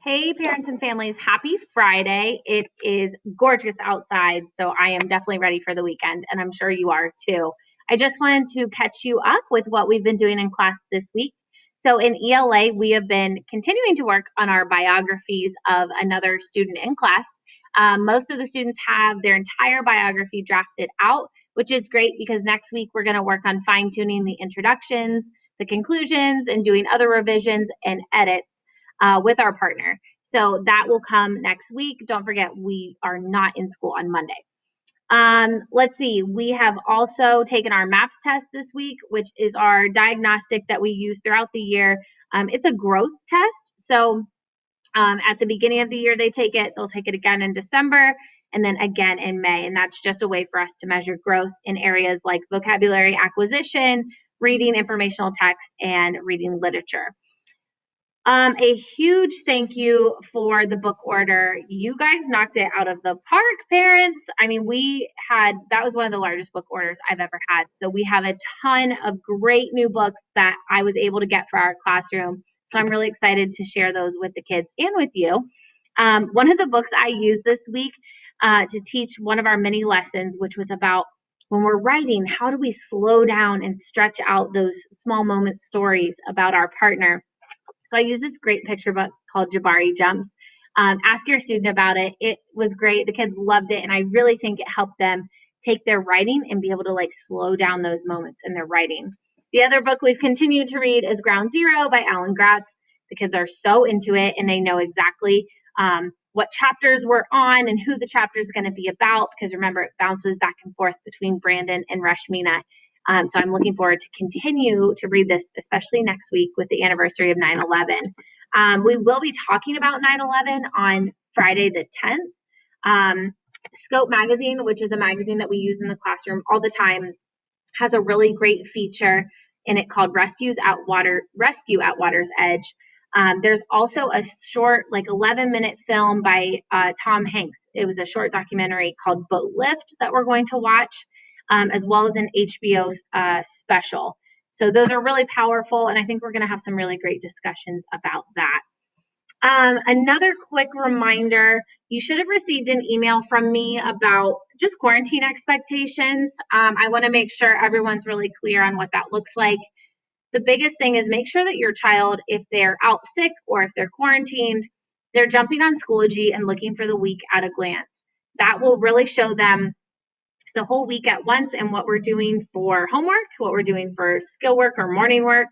Hey, parents and families, happy Friday. It is gorgeous outside, so I am definitely ready for the weekend, and I'm sure you are too. I just wanted to catch you up with what we've been doing in class this week. So, in ELA, we have been continuing to work on our biographies of another student in class. Most of the students have their entire biography drafted out, which is great because next week we're going to work on fine tuning the introductions, the conclusions, and doing other revisions and edits with our partner. So that will come next week. Don't forget, we are not in school on Monday. Let's see. We have also taken our MAPS test this week, which is our diagnostic that we use throughout the year. It's a growth test. So at the beginning of the year, they take it. They'll take it again in December and then again in May. And that's just a way for us to measure growth in areas like vocabulary acquisition, reading informational text, and reading literature. A huge thank you for the book order. You guys knocked it out of the park, parents. I mean, that was one of the largest book orders I've ever had. So we have a ton of great new books that I was able to get for our classroom. So I'm really excited to share those with the kids and with you. One of the books I used this week to teach one of our mini lessons, which was about when we're writing, how do we slow down and stretch out those small moment stories about our partner? So I use this great picture book called Jabari Jumps. Ask your student about it. It was great. The kids loved it. And I really think it helped them take their writing and be able to slow down those moments in their writing. The other book we've continued to read is Ground Zero by Alan Gratz. The kids are so into it and they know exactly what chapters we're on and who the chapter is going to be about, because remember, it bounces back and forth between Brandon and Rashmina. So I'm looking forward to continue to read this, especially next week with the anniversary of 9/11. We will be talking about 9/11 on Friday the 10th. Scope Magazine, which is a magazine that we use in the classroom all the time, has a really great feature in it called Rescue at Water's Edge. There's also a short, 11-minute film by Tom Hanks. It was a short documentary called Boat Lift that we're going to watch, as well as an HBO special. So those are really powerful, and I think we're going to have some really great discussions about that. Another quick reminder, you should have received an email from me about just quarantine expectations. I want to make sure everyone's really clear on what that looks like. The biggest thing is make sure that your child, if they're out sick or if they're quarantined, they're jumping on Schoology and looking for the week at a glance. That will really show them the whole week at once and what we're doing for homework, what we're doing for skill work or morning work,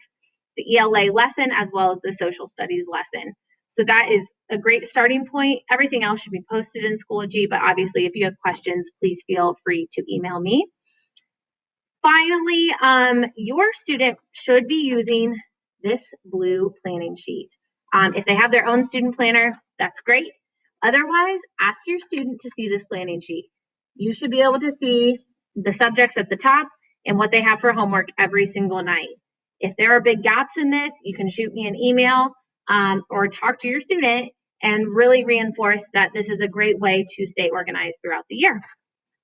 the ELA lesson, as well as the social studies lesson. So that is a great starting point. Everything else should be posted in Schoology, but obviously if you have questions, please feel free to email me. Finally, your student should be using this blue planning sheet. If they have their own student planner, that's great. Otherwise, ask your student to see this planning sheet. You should be able to see the subjects at the top and what they have for homework every single night. If there are big gaps in this, you can shoot me an email or talk to your student and really reinforce that this is a great way to stay organized throughout the year.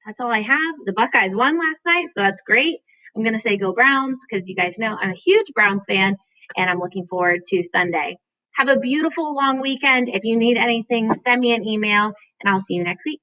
That's all I have. The Buckeyes won last night, so that's great. I'm going to say go Browns because you guys know I'm a huge Browns fan, and I'm looking forward to Sunday. Have a beautiful long weekend. If you need anything, send me an email, and I'll see you next week.